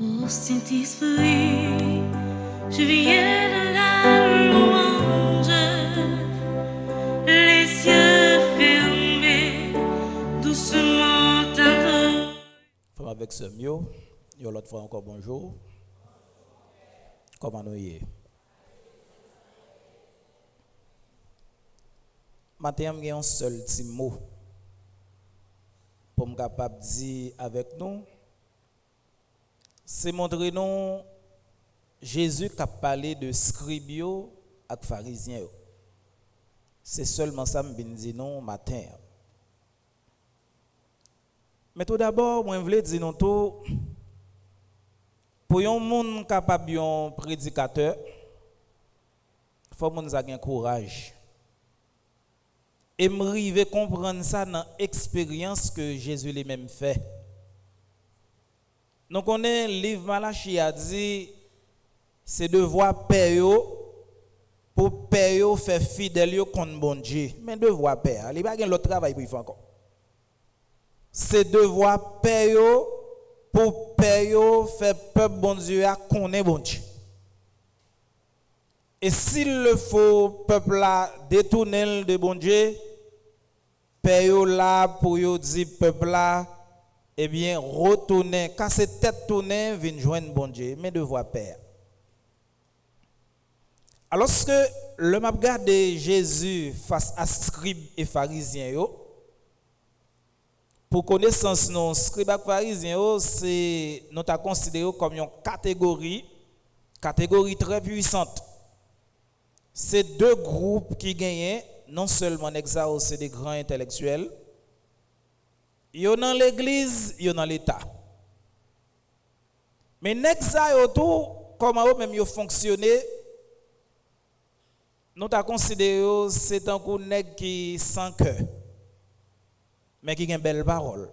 Ô Saint-Esprit, je viens de la louange, les yeux fermés, doucement tantôt. Femme avec ce mieux, yo l'autre fois encore bonjour. Comment nous y est? Matin, j'ai un seul petit mot pour me capable dire avec nous. C'est montrer nous Jésus qui a parlé de scribes et pharisiens. C'est seulement ça que je dis non matin. Mais tout d'abord, moi je voulais dire nous tout pour un monde capable un prédicateur, il faut que nous ayons courage. Et me comprendre ça dans l'expérience que Jésus lui-même fait. Donc on est le livre Malachie a dit c'est devoir père pour père faire fidèle contre bon Dieu. Mais devoir père, il n'y a pas l'autre travail pour faire encore. C'est devoir père pour père faire peuple bon Dieu à connaître bon Dieu. Et s'il le faut peuple là détourner de bon Dieu, père là pour dire peuple là eh bien, retourner, casser tête tourner, venir joindre bon Dieu, mais devoir père. Alors que le m'a regardé Jésus face à scribes et pharisiens, pour connaissance, nos scribes et pharisiens, c'est nous avons considéré comme une catégorie très puissante. C'est deux groupes qui gagnent, non seulement c'est des grands intellectuels, il y a dans l'église, il y a dans l'État. Mais tout comment eux même fonctionné, nous avons considéré c'est un coup nèg qui sans cœur, mais qui a une belle parole.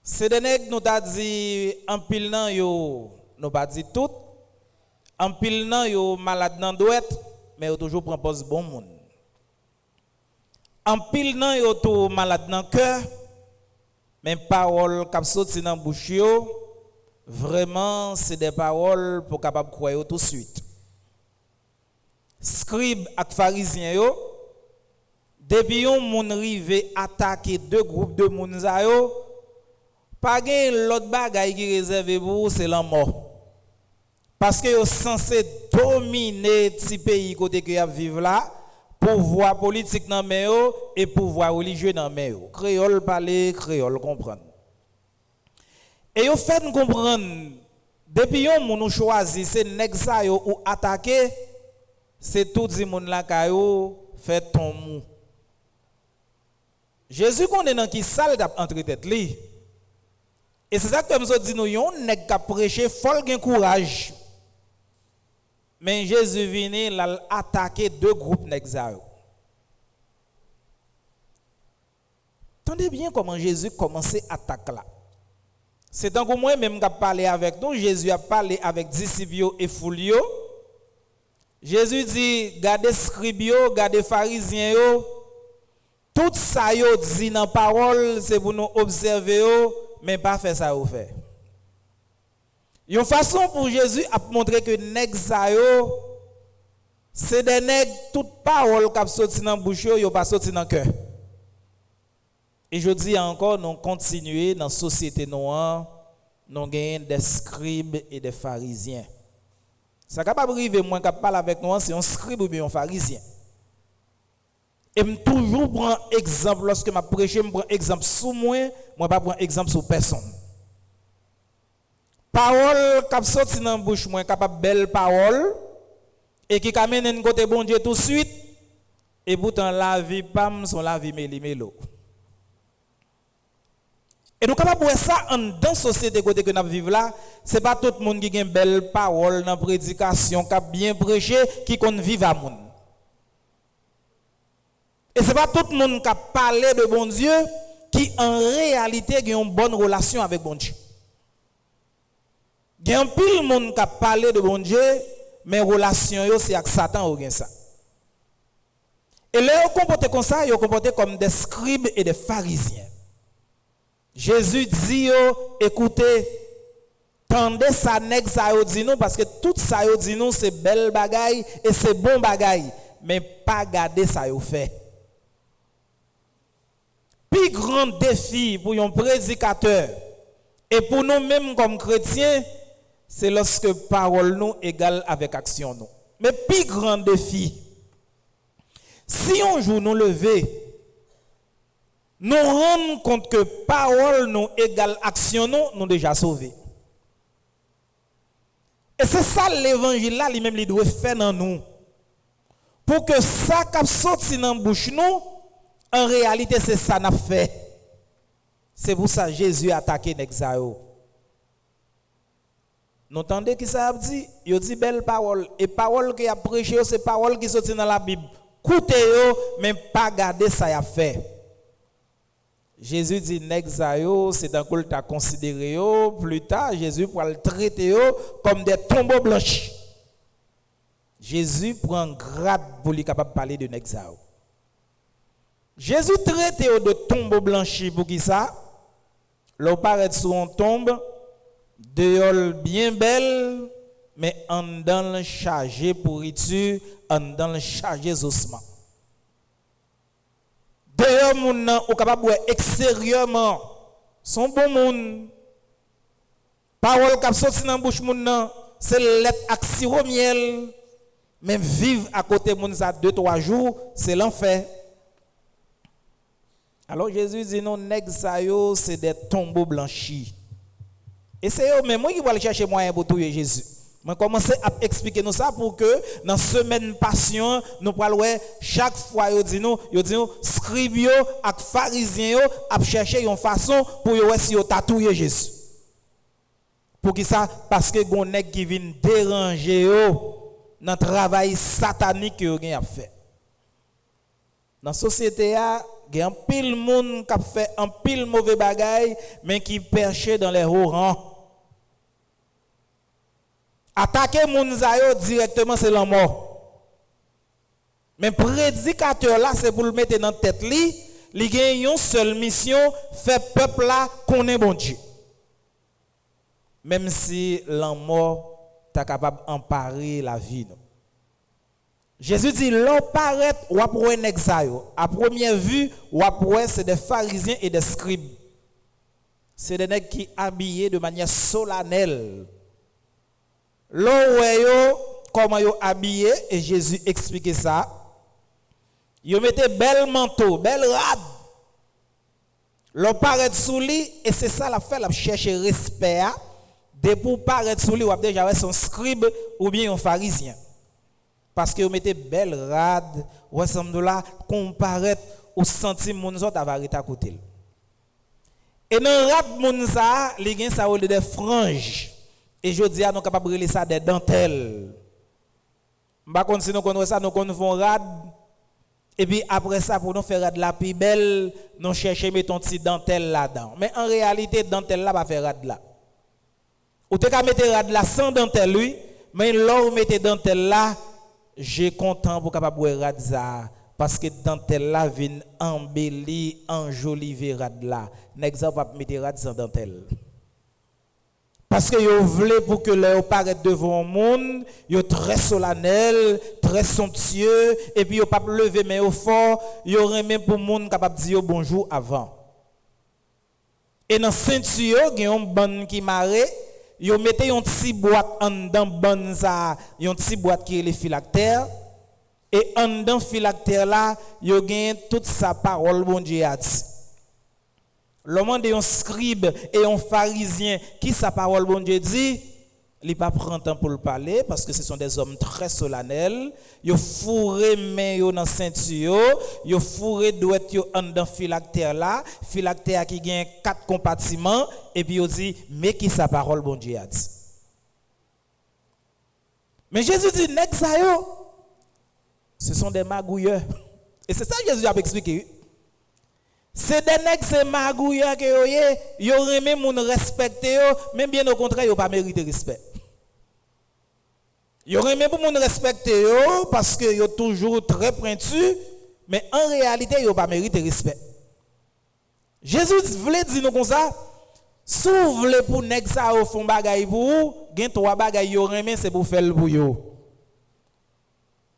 C'est des nèg nous t'a dit en pile nan yo, nous pas dit tout, en pile nan yo malade nan douette, mais yo toujours propose bon monde. En pile nan yo tout malade dans cœur, mais paroles qui sorti dans bouche yo, vraiment c'est des paroles pour capable croire tout de suite. Scribes et pharisiens yo, depuis yon moun rive attaquer deux groupes de moun za yo, pas gen l'autre bagay qui réservé pour c'est la mort. Parce que yo censé dominer ti pays côté que y a vivre là. Pouvoir politique dans mes et pouvoir religieux dans mes créole parler, créole comprendre. Et au fait nous comprendre depuis yon moun choisi c'est nèg sa yo ou attaquer c'est tout di moun la ka yo fait ton mou. Jésus connaît dans qui salle d'ap entre tête li. Et c'est ça que me dit nous yon nèg ka prêcher fol gen courage. Mais Jésus vient là attaquer deux groupes nègres. Attendez bien comment Jésus commençait à attaquer là. C'est tant que moi-même qui a parlé avec nous, Jésus a parlé avec disciples et foulio. Jésus dit, gardez scribes, gardez pharisiens, tout ça yo dit dans parole, c'est pour nous observer, mais pas faire ça ou faire. Une façon pour Jésus à montrer que nèg sa yo c'est des nèg toute parole qui sorti dans bouche yo pas sorti dans cœur. Et je dis encore nous continuer dans société noire nous gagnons des scribes et des pharisiens. Ça capable arriver moi qui parle avec nous c'est un scribe ou bien un pharisien. Et me toujours prend exemple lorsque m'a prêcher me prend exemple sur moi pas prendre exemple sur personne. Parole qui sorti dans bouche moi capable belle parole et qui amène un côté bon Dieu tout de suite et pourtant la vie pam son la vie mélo. Et nous capable voir ça en dans société côté que nous vivons là, c'est pas tout le monde qui a une belle parole dans prédication qui a bien prêché qui connaît vivre à monde. Et c'est pas tout le monde qui a parlé de bon Dieu qui en réalité a une bonne relation avec bon Dieu. Il y a un pile monde qui a parlé de bon Dieu, mais relation c'est avec Satan ou bien ça. Et là, ils comportent comme ça, ils comportent comme des scribes et des pharisiens. Jésus dit, écoutez, Tendez ça nèg ça yo dit nous parce que tout ça yo dit nous c'est belle bagaille et c'est bon bagaille, mais pas garder ça yo fait. Plus grand défi pour un prédicateur et pour nous mêmes comme chrétiens, c'est lorsque parole nous égale avec action nous. Mais plus grand défi, si un jour nous lever, nous rendons compte que parole nous égale action nous déjà sauvés. Et c'est ça l'évangile là, lui-même, il doit faire dans nous. Pour que ça qui sorti dans la bouche nous, en réalité, c'est ça qu'on a fait. C'est pour ça que Jésus a attaqué Nexayo. Nous entendez qui ça a dit? Il dit belle parole. Et parole qu'il a prêché, c'est parole qui sorti dans la Bible. Écoutez-yo, mais pas garder ça a fait. Jésus dit Nexayo, c'est dans quoi tu as considéré. Plus tard, Jésus pour le traiter comme des tombeaux blanchis. Jésus prend grade pour lui capable de parler de Nexayo. Jésus traite de tombeaux blanchis pour qui ça? L'on paraît sur une tombe, dehors bien belle, mais en dans le chargé pourriture, en dans le chargé ossements. Dehors, moun nan, ou capable extérieurement, son bon moun. Parole qui sorti dans bouche moun nan, c'est lettre ak sirop miel. Même vivre à côté moun ça 2-3 jours, c'est l'enfer. Alors Jésus dit non, nèg sa yo, c'est des tombeaux blanchis. Et c'est eux même moi qui va aller chercher moyen pour tuer Jésus. Je commence à expliquer nous ça pour que dans la semaine passion, nous parlons chaque fois, yo dit nous, scribe yo ak pharisien yo a chercher une façon pour yo si yo tatouyer Jésus. Pour qui ça? Parce que gon nèg qui vient déranger yo dans le travail satanique que yo gen a fait. Dans la société il y a un pile monde qui a fait un pile mauvais bagaille mais qui perché dans les hauts rangs. Attaquer moun zayo directement c'est la mort. Mais prédicateur là c'est pour le mettre dans tête li, li gen une seule mission, faire peuple là connaît bon Dieu. Même si la mort ta capable emparer la vie. Jésus dit l'on paraît ou après un exayo. À première vue, ou après c'est des pharisiens et des scribes. C'est des nègres qui habillés de manière solennelle. L'on comment yo habillé et Jésus expliquait ça. Yo mettait bel manteau, bel rad. L'on paraît sous lui et c'est ça la fait la chercher respect. De pour paraître sous lui ou déjà son scribe ou bien un pharisien. Parce que vous mettez belle rade, ou ensemble là, comparaître au senti moun zot avarite à côté. Et dans rade moun sa, li gen sa ou des franges. Et je dis à nous capable de ça des dentelles. M'pa kon si nous connaissons ça, nous connaissons rade. Et puis après ça pour nous faire rade la plus belle, nous chercher mettons petit dentelle là-dedans. Mais en réalité dentelle là pas faire rade là. Ou te ka mettre rade là sans dentelle lui, mais là ou mettez dentelle là, j'ai content pour capable boire rade ça parce que dentelle là vient embellir, enjoliver rade là. N'exemple pas mettre rade sans dentelle. Parce que yo voulez pour que leur paraître devant le monde, yo très solennel, très somptueux et puis yo pas lever mais au fort, yo remet pour monde capable dire bonjour avant. Et dans ceinture, il y a un ban qui marre. Yo mettez une petite boîte en dedans ban ça, une petite boîte qui est les phylactères et en dedans phylactère là, yo gagne toute sa parole bon Dieu a dit. L'homme de un scribe et un pharisien qui sa parole bon Dieu dit, il pas prend temps pour le parler parce que ce sont des hommes très solennels. Yo fourré main yo dans ceinture, yo fourré doit yo en dans phylactère là, phylactère qui gagne 4 compartiments et puis yo dit mais qui sa parole bon Dieu a dit. Mais Jésus dit nèg sa yo ce sont des magouilleurs. Et c'est ça que Jésus a expliqué. C'est des nèg c'est magouilleurs que yo remet moun respecter yo, même bien au contraire yo pas mériter respect. Yo remet pour moun respecter yo parce que yo toujours très pointu, mais en réalité yo pas mériter respect. Jésus voulait dire nous comme ça, S'ouvre pour nèg ça au fond bagay pour ou, gen trois bagay yo remen c'est pour faire pour yo.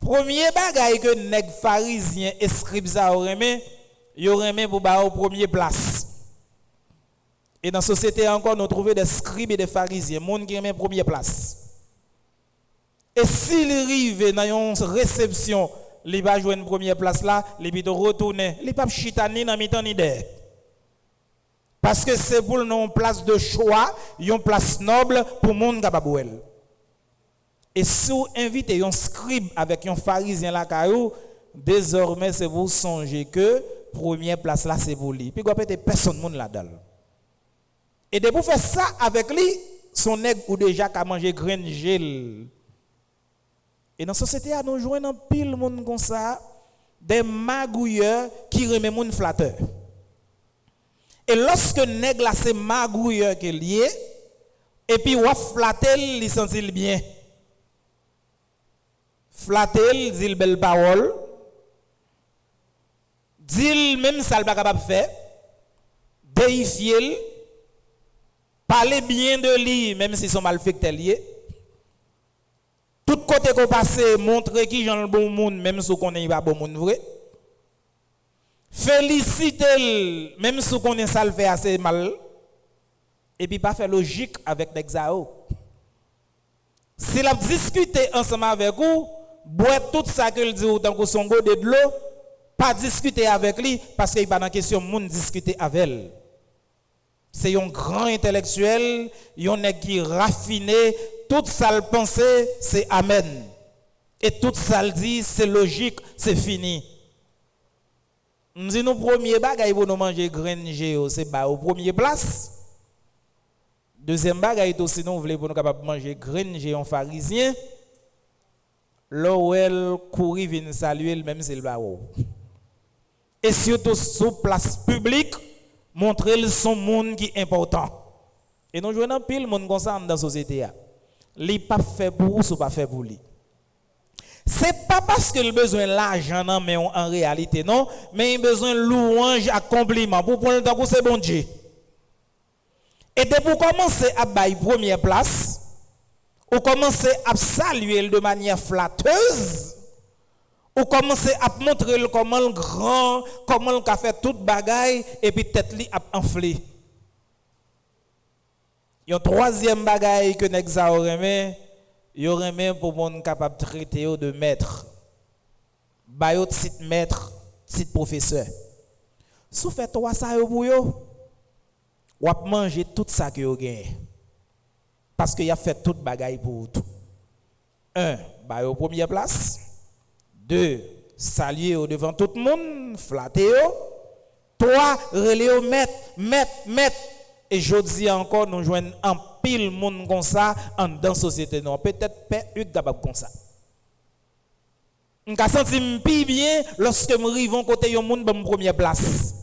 Premier bagay que nèg pharisien et scribe ça remen, yo remen pour ba au premier place. Et dans la société encore nous trouvons des scribes et des pharisiens, monde qui remen première place. Et s'il arrive dans une réception, il va jouer une première place là, il va retourner, il va pas chitaner dans mi-temps ni d'air. Parce que c'est pour une place de choix, une place noble pour monde capable. Et si vous invitez un scribe avec un pharisien là caillou, désormais c'est vous songer que première place là c'est pour lui. Puis peut-être personne monde là-dedans. Et de vous faire ça avec lui, son nègre ou déjà qu'à manger grain gel. Et dans la société, nous jouons un pile monde comme ça, des magouilleurs qui remettent moun flatteur. Et lorsque nègre là c'est magouilleur qui est lié, et puis ou flatter, il sentit bien. Flatter, dit belle parole, dit même ça le pas capable faire, déifier, parler bien de lui même si son malfecté lié. Tout côté qu'on passe, montrer qui j'en le bon monde même si on n'est pas bon monde vrai. Féliciter même si on est ça le fait assez mal. Et puis pas faire logique avec l'exao. S'il a discuté ensemble avec vous, boire tout ça que dit autant que son go de l'eau, pas discuter avec lui parce qu'il pas dans question monde discuter avec elle. C'est un grand intellectuel, un qui raffiné, tout ça le penser, c'est amen. Et tout ça le dit, c'est logique, c'est fini. Nous disons premier bagay pour nous manger grain géo, c'est ba au premier place. Deuxième bagay aussi nous voulons pour nous capable manger grain géo pharisien. L'ouel courir vient saluer même s'il va haut. Et surtout sous place publique, montrer son monde qui est important. Et nous jouons pile monde comme ça dans la société. Li pas fait pour vous, ou pas fait pour lui. C'est pas parce qu'il a besoin de l'argent, non, mais en réalité, non, mais il a besoin de louange, à compliment pour prendre le temps que c'est bon Dieu. Et dès pour commencer à bailler première place, ou commencer à saluer de manière flatteuse, ou commencer à montrer comment le grand, comment il a fait toute bagaille, et puis tête li a enflé. Il y a un troisième bagaille que Nexa aurait il aurait même pour monde capable de traiter de maître. Bayo titre maître, titre professeur. Si vous faites trois ça pour yo, ou à manger tout ça que vous gagnez. Parce qu'il a fait toute bagaille pour tout. 1, bayo première place. 2, saluer devant tout le monde, flatter. 3, relayer maître. Et je dis encore, nous joignons un pile monde comme ça dans la société. Non, peut-être pas capable comme ça. Je me sens plus bien lorsque nous arrivons côté un monde dans première place.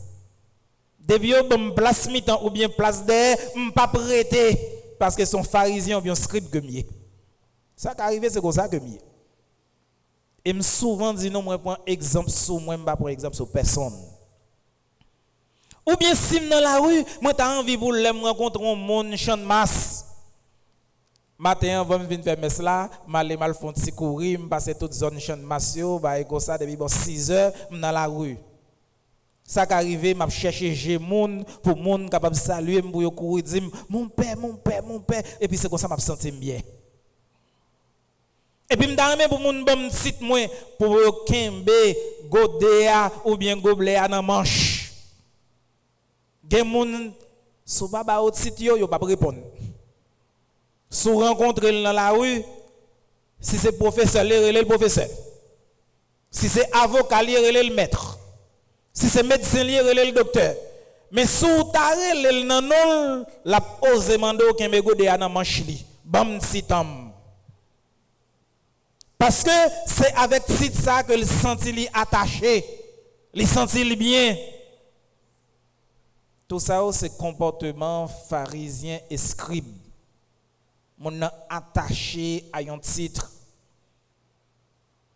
Depuis une place mi-temps ou bien place d'air, je ne pas prêter parce que son pharisien ou bien scribe que mieux. Ça qui arrive, c'est comme ça que mieux. Et je souvent dis non, moi prends exemple sur moi, je ne prends exemple sur personne. Ou bien si dans la rue, moi t'as envie pour me rencontrer un monde champ de masse. Matin avant venir faire mes là, mal font petit courir, me passer toute zone champ de masse yo, bah comme ça depuis 6 heures dans la rue. Ça qui arrivé, m'a chercher j'ai monde pour monde capable saluer pour courir dire mon père et puis c'est comme ça m'a senti bien. Et puis m'ta même pour monde bon site moi pour kembe godéa ou bien gobeléa dans manche. Gen moun sou baba au site yo pas répondre. Sou rencontrer dans la rue, si c'est professeur, le professeur. Si c'est avocat, le maître. Si c'est médecin, le docteur. Mais sou tare le nanon, la ose mando kembe gode ana manche li. Bam sitam. Parce que c'est avec site ça que le senti li attaché, li senti li bien. Tout ça, c'est comportement pharisien et scribe. On a attaché à un titre.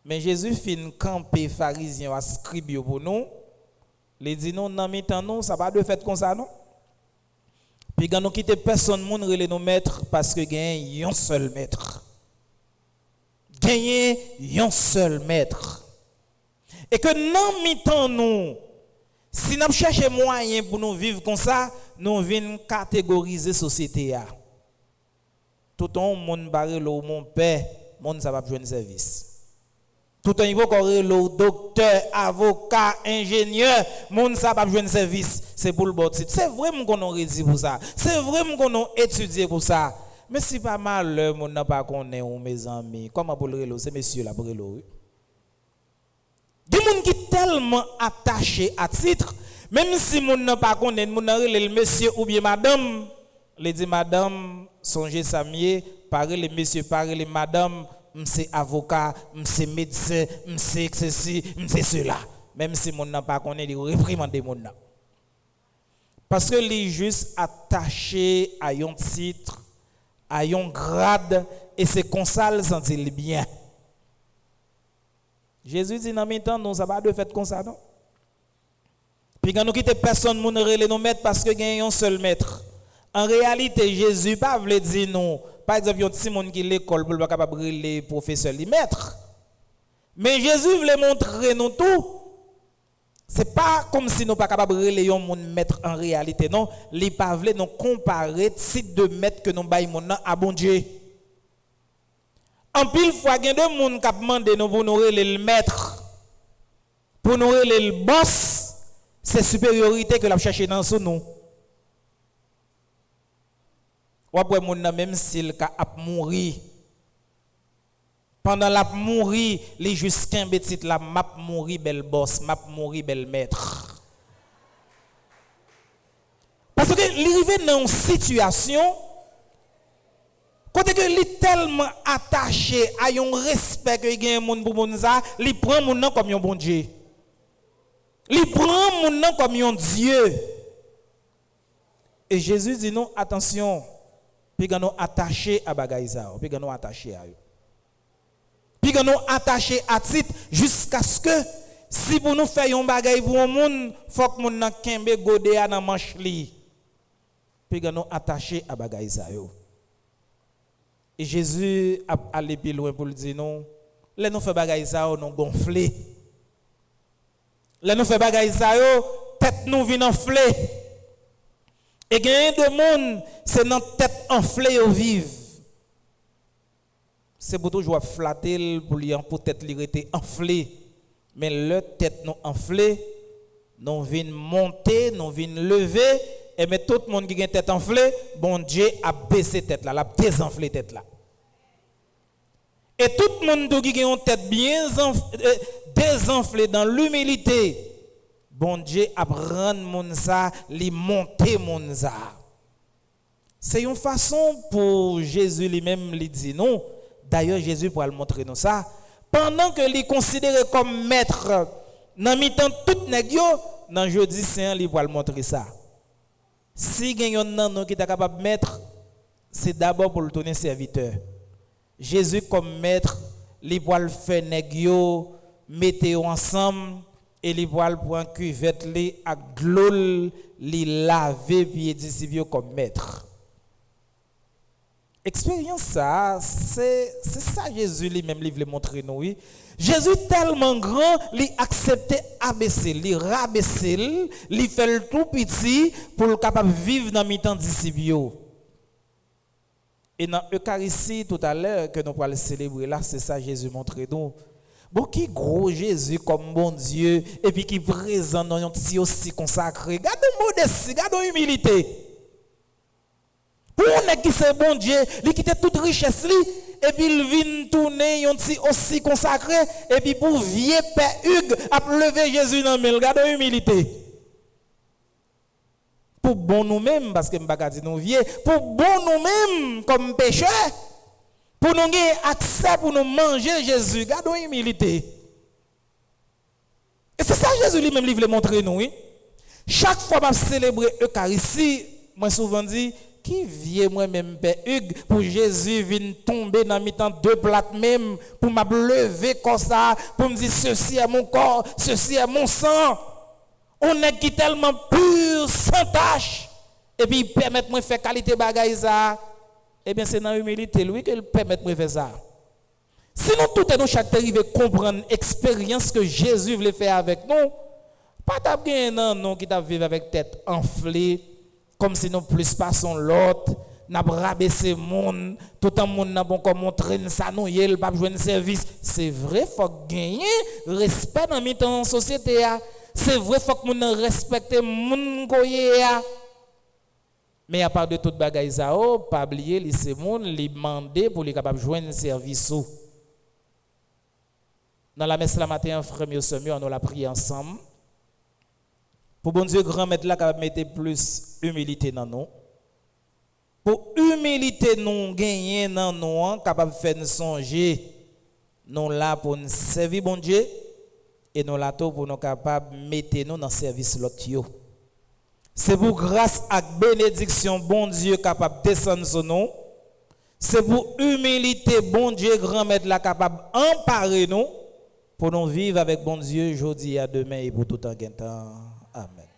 Mais Jésus fin camper pharisien et scribe pour nous. Il dit non, non, non, ça va de fait comme ça, non? Puis quand nous quittons personne, nous relève nos maîtres parce que gagne un seul maître. Gagner un seul maître. Et que non mi-temps nous, si nous cherchons moyen pour nous vivre comme ça, nous venons catégoriser la société. Tout le monde barre mon père, monde ça va jouer un service. Tout le monde docteur, avocat, ingénieur, monde ça va jouer un service. C'est pour le bon titre. C'est vrai qu'on a réussi pour ça. C'est vrai qu'on a étudié pour ça. Mais si pas mal, le monde n'a pas connu mes amis. Comment pour le relo? C'est monsieur là pour le relo. Des gens qui sont tellement attachés à titre, même si mon n'a pas connu, mon n'a le monsieur ou bien madame, les dit madame, songez ça mieux, parlez les messieurs, parlez les madame, c'est avocat, c'est médecin, c'est ceci, c'est cela. Même si mon n'a pas connu, il réprimande mon n'a. Parce que les juste attachés à un titre, à un grade, et c'est comme ça qu'ils sentent bien. Jésus dit dans le temps, nous n'avons pas de fait comme ça, non? Puis quand nous quittons personne, nous ne nous mettre parce que nous avons un seul maître. En réalité, Jésus ne pas voulu dire non. Par exemple, il y a un petit monde qui est à l'école pour ne pas capable de les professeurs, les maîtres. Mais Jésus voulait montrer nous tout. Ce n'est pas comme si nous ne pas capable de relayer un monde maître en réalité, non. Il ne pas voulu nous comparer type de maître que nous avons à bon Dieu. En pile fois, il y a des gens qui demandent nous pour nous relayer le maître, pour nous relayer le boss, c'est supériorité que nous cherchons dans nous. Ou après, même s'il a mouru, pendant la mourir, les jusqu'un petit la m'a mouru bel boss, m'a mouru bel maître. Parce que l'arrivée dans une situation, quand il est tellement attaché à un respect que il y a un monde pour mon ça, il prend mon nom comme un bon Dieu. Il prend mon nom comme un Dieu. Et Jésus dit non, attention, puis nous attaché à bagaïsa, puis nous attaché à eux. Puis nous attaché à titre jusqu'à ce que si pour nous faire un bagaille pour un monde, faut que nous kembe godé à dans manche li. Puis nous attaché à bagaïsa yo. Et Jésus a allé plus loin pour le dire non, les nous fait bagaïsa nous gonfler. Les nous fait bagaïsa yo, tête nous vient enfler. Et gagner de monde, c'est notre tête enflée au vive. C'est pour toujours flatter pour lui peut-être lui rester enflé. Mais le tête nous enflée, nous vient monter, nous vient lever, et mais tout le monde qui a une tête enflée, bon Dieu a baissé tête là, a désenflé tête là. Et tout le monde qui a une tête bien désenflée dans l'humilité, bon Dieu a prendre mon ça, li monter mon ça. C'est une façon pour Jésus lui-même lui dire non. D'ailleurs Jésus pourra le montrer nous ça. Pendant que lui considéré comme maître, dans mi-temps tout nèg yo, dans jeudi saint lui pourra le montrer ça. Si il nan qui est capable de mettre, c'est d'abord pour le donner serviteur. Jésus comme maître, lui pourra le faire nèg yo, mettez ensemble. Et les voiles pour un cuvette li à glol li laver pied disciples comme maître. Expérience ça, c'est ça Jésus lui-même lui voulait montrer nous. Oui. Jésus tellement grand, il acceptait abaisser, il rabaisser, il fait le tout petit pour le capable vivre dans mi-temps disciples. Et dans l'Eucharistie tout à l'heure que nous allons célébrer là, c'est ça Jésus montrer nous. Bon, qui gros Jésus comme bon Dieu, et puis qui présent dans un petit aussi consacré. Gardez modestie, gardez humilité. Pour un qui c'est bon Dieu, il quitte toute richesse, et puis il vient tourner un petit aussi consacré, et puis pour vieux Père Hugues, à lever Jésus dans le mail. Gardez humilité. Pour bon nous-mêmes, parce que je ne vais pas dire nous vieux, pour bon nous-mêmes comme pécheurs. Pour nous avoir accès pour nous manger Jésus, gardons humilité. Et c'est ça Jésus lui-même voulait montrer nous. Oui? Chaque fois que je célèbre l'Eucharistie, moi souvent dis, qui vient moi-même Père Hugues pour Jésus vienne tomber dans mi-temps deux plates même, pour me lever comme ça, pour me dire ceci est mon corps, ceci est mon sang. On est qui tellement pur, sans tache. et puis il permet moi faire qualité bagaille ça, eh bien c'est dans l'humilité lui qu'il permet moi faire ça. Sinon tout est nous chaque arriver comprendre l'expérience que Jésus voulait faire avec nous, pas t'as non non qui t'a vivre avec tête enflée comme si nous plus passons l'autre, n'a rabaisser monde, tout le monde n'a pas comme montrer ça nous il pas jouer service. C'est vrai faut gagner respect dans mi-temps société a. C'est vrai faut que nous respecter monde goyé a. Mais à part de toute bagaille ça pas oublier les c'est monde les demander pour les capable joindre service. Dans la messe la matin frère et sœurs on l'a prié ensemble. Pour bon Dieu grand maître là capable mettre plus humilité dans nous. Pour humilité nous gagner dans nous capable faire nous songer nous là pour nous servir bon Dieu et nous là pour nous capable mettre nous dans service l'autre. C'est pour grâce à bénédiction bon Dieu capable descendre sur nous. C'est pour humilité bon Dieu grand maître là capable emparer nous pour nous vivre avec bon Dieu aujourd'hui à demain et pour tout en temps. Amen.